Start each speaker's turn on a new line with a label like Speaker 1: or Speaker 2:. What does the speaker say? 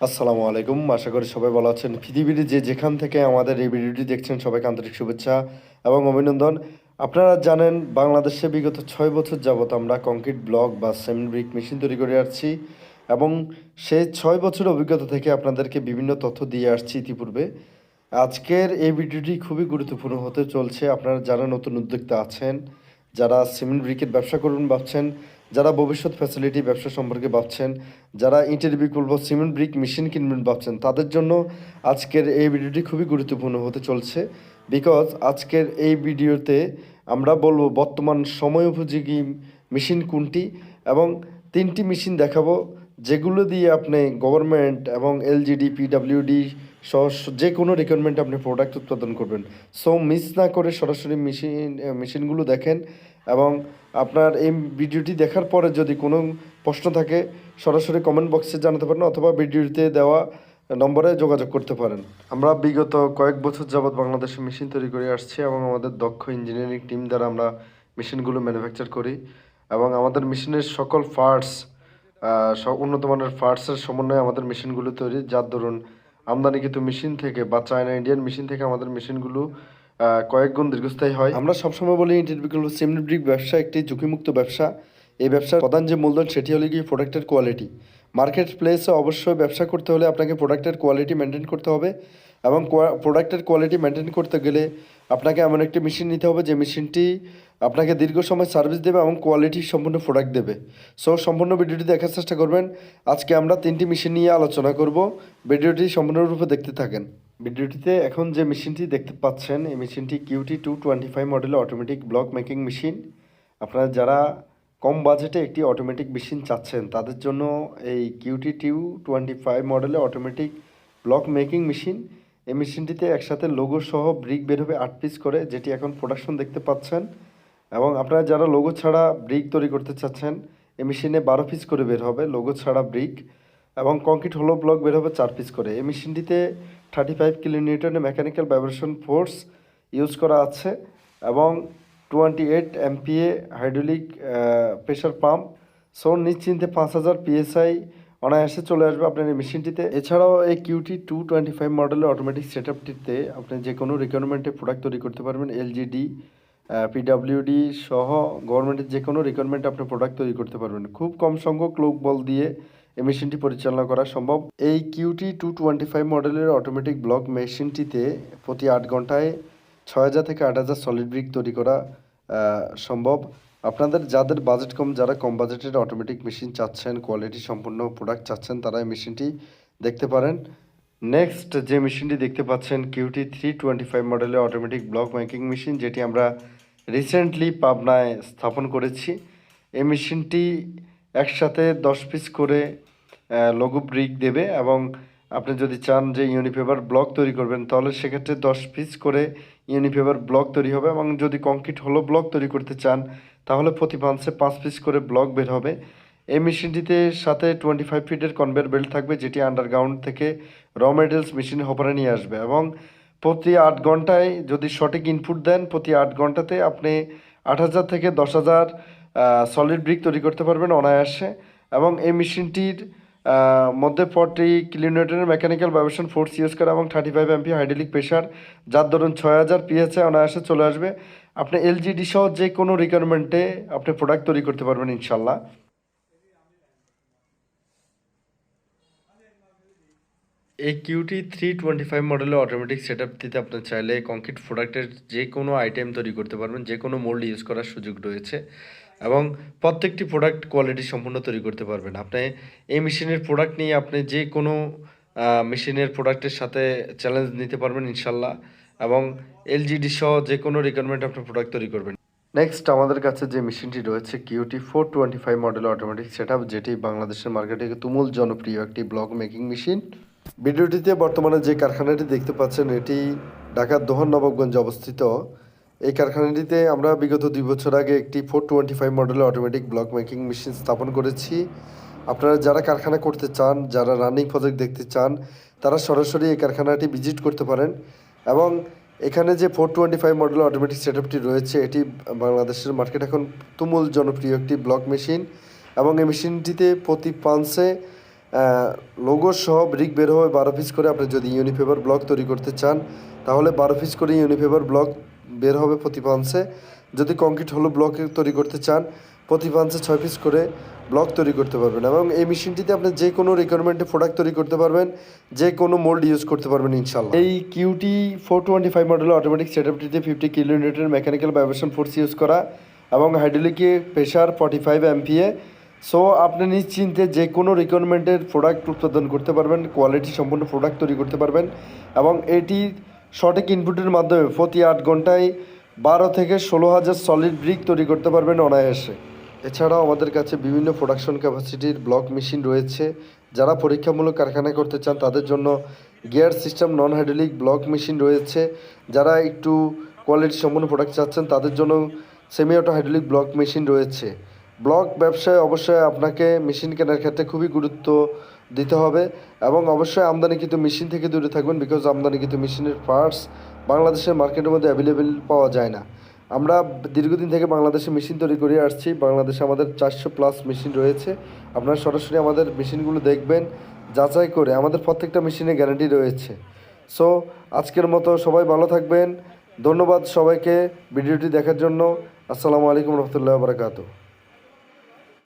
Speaker 1: আসসালামু আলাইকুম। আশা করি সবাই ভালো আছেন। পৃথিবীর যে যেখান থেকে আমাদের এই ভিডিওটি দেখছেন সবাইকে আন্তরিক শুভেচ্ছা এবং অভিনন্দন। আপনারা জানেন বাংলাদেশে বিগত 6 বছর যাবত আমরা কংক্রিট ব্লক বা সিমেন্ট ব্রিক মেশিন তৈরি করে আসছি এবং সেই 6 বছর অভিজ্ঞতা থেকে আপনাদেরকে বিভিন্ন তথ্য দিয়ে আসছি ইতিপূর্বে। আজকের এই ভিডিওটি খুবই গুরুত্বপূর্ণ হতে চলছে। আপনারা যারা নতুন উদ্যোক্তা আছেন, যারা সিমেন্ট ব্রিকের ব্যবসা করবেন ভাবছেন, যারা ভবিষ্যৎ ফ্যাসিলিটি ব্যবসা সম্পর্কে ভাবছেন, যারা ইটের বিকল্প সিমেন্ট ব্রিক মেশিন কিনবেন ভাবছেন, তাদের জন্য আজকের এই ভিডিওটি খুবই গুরুত্বপূর্ণ হতে চলছে। বিকজ আজকের এই ভিডিওতে আমরা বলবো বর্তমান সময় উপযোগী মেশিন কোনটি এবং 3টি মেশিন দেখাবো যেগুলো দিয়ে আপনি গভর্নমেন্ট এবং এলজিডি পিডাব্লিউডি সহ যে কোনো রিকোয়ারমেন্ট আপনি প্রোডাক্ট উৎপাদন করবেন। সো মিস না করে সরাসরি মেশিনগুলো দেখেন এবং আপনার এই ভিডিওটি দেখার পরে যদি কোনো প্রশ্ন থাকে সরাসরি কমেন্ট বক্সে জানাতে পারেন অথবা ভিডিওতে দেওয়া নম্বরে যোগাযোগ করতে পারেন। আমরা বিগত কয়েক বছর যাবৎ বাংলাদেশে মেশিন তৈরি করে আসছি এবং আমাদের দক্ষ ইঞ্জিনিয়ারিং টিম দ্বারা আমরা মেশিনগুলো ম্যানুফ্যাকচার করি এবং আমাদের মেশিনের সকল পার্টস উন্নত মানের পার্টসের সমন্বয়ে আমাদের মেশিনগুলো তৈরি, যার দরুন আমদানিকৃত মেশিন থেকে বা চায়না ইন্ডিয়ান মেশিন থেকে আমাদের মেশিনগুলো কয়েক গুণ দীর্ঘস্থায়ী হয়। আমরা সবসময় বলি ইটের বিকল্প সিমেন্ট ব্রিক ব্যবসা একটি ঝুঁকিমুক্ত ব্যবসা। এই ব্যবসার প্রধান যে মূলধন সেটি হলো কি প্রোডাক্টের কোয়ালিটি। মার্কেট প্লেসে অবশ্যই ব্যবসা করতে হলে আপনাকে প্রোডাক্টের কোয়ালিটি মেনটেন করতে হবে এবং প্রোডাক্টের কোয়ালিটি মেনটেন করতে গেলে আপনাকে এমন একটি মেশিন নিতে হবে যে মেশিনটি আপনাকে দীর্ঘ সময় সার্ভিস দেবে এবং কোয়ালিটি সম্পূর্ণ প্রোডাক্ট দেবে। সো সম্পূর্ণ ভিডিওটি দেখার চেষ্টা করবেন। আজকে আমরা 3টি মেশিন নিয়ে আলোচনা করব। ভিডিওটি সম্পূর্ণরূপে দেখতে থাকেন। ভিডিওটিতে এখন যে মেশিনটি দেখতে পাচ্ছেন এই মেশিনটি QT225 মডেলের অটোমেটিক ব্লক মেকিং মেশিন। আপনারা যারা কম বাজেটে একটি অটোমেটিক মেশিন চাচ্ছেন তাদের জন্য এই QT225 মডেলের অটোমেটিক ব্লক মেকিং মেশিন। এই মেশিনটিতে একসাথে লোগো সহ ব্রিক বের হবে 8 পিস করে, যেটি এখন প্রোডাকশন দেখতে পাচ্ছেন। এবং আপনারা যারা লোগো ছাড়া ব্রিক তৈরি করতে চাচ্ছেন এই মেশিনে 12 পিস করে বের হবে লোগো ছাড়া ব্রিক এবং কংক্রিট হলো ব্লক বের হবে 4 পিস করে। এই মেশিনটিতে 35 কিলোনিউটনের মেকানিক্যাল ভাইব্রেশন ফোর্স ইউজ করা আছে এবং 28 MPa hydraulic pressure pump. So নিশ্চিন্তে 5000 PSI অনায়াসে চলে আসবে আপনার এই মেশিনটিতে। এছাড়াও এই QT225 মডেলের অটোমেটিক সেট আপটিতে আপনি যে কোনো রিকোয়ারমেন্টে প্রোডাক্ট তৈরি করতে পারবেন। এলজিডি পিডাব্লিউডি সহ গভর্নমেন্টের যে কোনো রিকোয়ারমেন্টে আপনি প্রোডাক্ট তৈরি করতে পারবেন। খুব কম সংখ্যক লোক বল দিয়ে এই মেশিনটি পরিচালনা করা সম্ভব। এই QT225 মডেলের অটোমেটিক ব্লক মেশিনটিতে প্রতি 8 ঘন্টায় 6000 থেকে 8000 সলিড ব্রিক তৈরি করা সম্ভব। আপনাদের যাদের বাজেট কম, যারা কম বাজেটের অটোমেটিক মেশিন চাচ্ছেন, কোয়ালিটি সম্পন্ন প্রোডাক্ট চাচ্ছেন, তারা এই মেশিনটি দেখতে পারেন। নেক্সট যে মেশিনটি দেখতে পাচ্ছেন QT325 মডেলের অটোমেটিক ব্লক মেকিং মেশিন, যেটি আমরা রিসেন্টলি পাবনায় স্থাপন করেছি। এই মেশিনটি একসাথে 10 পিস করে লঘু ব্রিক দেবে এবং আপনি যদি চান যে ইউনিপেপার ব্লক তৈরি করবেন তাহলে সেক্ষেত্রে 10 পিস করে ইউনিপেপার ব্লক তৈরি হবে এবং যদি কংক্রিট হলো ব্লক তৈরি করতে চান তাহলে প্রতি পাঞ্চে 5 পিস করে ব্লক বের হবে। এই মেশিনটিতে সাথে 25 ফিটের কনভেয়ার বেল্ট থাকবে, যেটি আন্ডারগ্রাউন্ড থেকে র মেটেরিয়ালস মেশিনে হপারে নিয়ে আসবে এবং প্রতি 8 ঘন্টায় যদি সঠিক ইনপুট দেন প্রতি 8 ঘন্টাতে আপনি 8000 থেকে 10000 সলিড ব্রিক তৈরি করতে পারবেন অনায়াসে। এবং এই মেশিনটির মধ্যে 40 কিলোনিউটনের মেকানিক্যাল ভাইব্রেশন ফোর্স ইউজ করা এবং 35 MPa হাইড্রোলিক প্রেশার, যার ধরুন 6000 PSI অনায়াসে চলে আসবে। আপনি এলজিডি সহ যে কোনো রিকোয়ারমেন্টে আপনি প্রোডাক্ট তৈরি করতে পারবেন ইনশাল্লাহ। এই QT325 মডেলের অটোমেটিক সেট আপটিতে আপনি চাইলে কংক্রিট প্রোডাক্টের যে কোনো আইটেম তৈরি করতে পারবেন, যে কোনো মোল্ড ইউজ করার সুযোগ রয়েছে এবং প্রত্যেকটি প্রোডাক্ট কোয়ালিটি সম্পূর্ণ তৈরি করতে পারবেন। আপনি এই মেশিনের প্রোডাক্ট নিয়ে আপনি যে কোনো মেশিনের প্রোডাক্টের সাথে চ্যালেঞ্জ নিতে পারবেন ইনশাল্লাহ এবং এলজিডি সহ যে কোনো রিকোয়ারমেন্ট আপনি প্রোডাক্ট তৈরি করবেন। নেক্সট আমাদের কাছে যে মেশিনটি রয়েছে QT425 মডেলের অটোমেটিক সেট আপ, যেটি বাংলাদেশের মার্কেটে তুমুল জনপ্রিয় একটি ব্লক মেকিং মেশিন। ভিডিওটিতে বর্তমানে যে কারখানাটি দেখতে পাচ্ছেন এটি ঢাকার দোহার নবাবগঞ্জে অবস্থিত। এই কারখানাটিতে আমরা বিগত 2 বছর আগে একটি 425 মডেলের অটোমেটিক ব্লক মেকিং মেশিন স্থাপন করেছি। আপনারা যারা কারখানা করতে চান, যারা রানিং প্রজেক্ট দেখতে চান, তারা সরাসরি এই কারখানাটি ভিজিট করতে পারেন এবং এখানে যে 425 মডেলের অটোমেটিক সেট আপটি রয়েছে এটি বাংলাদেশের মার্কেট এখন তুমুল জনপ্রিয় একটি ব্লক মেশিন এবং এই মেশিনটিতে প্রতি পাঞ্চে লোগো সহ ব্রিক বের হবে 12 পিস করে। আপনি যদি ইউনিফেভার ব্লক তৈরি করতে চান তাহলে 12 পিস করে ইউনিফেভার ব্লক বের হবে প্রতি পাঞ্চে। যদি কংক্রিট হলো ব্লক তৈরি করতে চান প্রতি পাঞ্চে 6 পিস করে ব্লক তৈরি করতে পারবেন। এবং এই মেশিনটিতে আপনি যে কোনো রিকোয়ারমেন্টে প্রোডাক্ট তৈরি করতে পারবেন, যে কোনো মোল্ড ইউজ করতে পারবেন ইনশাল্লাহ। এই কিউটি 425 মডেলের অটোমেটিক সেটআপটিতে 50 kilometre mechanical vibration force use করা এবং হাইড্রোলিকে প্রেশার 45 MPa। সো আপনি নিশ্চিন্তে যে কোনো রিকোয়ারমেন্টের প্রোডাক্ট উৎপাদন করতে পারবেন, কোয়ালিটি সম্পন্ন প্রোডাক্ট তৈরি করতে পারবেন। এবং এটি সঠিক ইনপুটের মাধ্যমে প্রতি 8 ঘন্টায় 12 থেকে 16,000 সলিড ব্রিক তৈরি করতে পারবেন অনায়াসে। এছাড়াও আমাদের কাছে বিভিন্ন প্রোডাকশন ক্যাপাসিটির ব্লক মেশিন রয়েছে। যারা পরীক্ষামূলক কারখানায় করতে চান তাদের জন্য গিয়ার সিস্টেম নন হাইড্রোলিক ব্লক মেশিন রয়েছে। যারা একটু কোয়ালিটি সম্পন্ন প্রোডাক্ট চাচ্ছেন তাদের জন্য semi auto hydraulic block machine রয়েছে। ব্লক ব্যবসায় অবশ্যই আপনাকে মেশিন কেনার ক্ষেত্রে খুবই গুরুত্ব দিতে হবে এবং অবশ্যই আমদানিকৃত মেশিন থেকে দূরে থাকবেন, বিকজ আমদানিকৃত মেশিনের পার্টস বাংলাদেশের মার্কেটের মধ্যে অ্যাভেলেবেল পাওয়া যায় না। আমরা দীর্ঘদিন থেকে বাংলাদেশে মেশিন তৈরি করে আসছি। বাংলাদেশে আমাদের 400+ মেশিন রয়েছে। আপনারা সরাসরি আমাদের মেশিনগুলো দেখবেন, যাচাই করে। আমাদের প্রত্যেকটা মেশিনে গ্যারান্টি রয়েছে। সো আজকের মতো সবাই ভালো থাকবেন। ধন্যবাদ সবাইকে ভিডিওটি দেখার জন্য। আসসালামু আলাইকুম রহমতুল্লাহ বারাকাতুহু।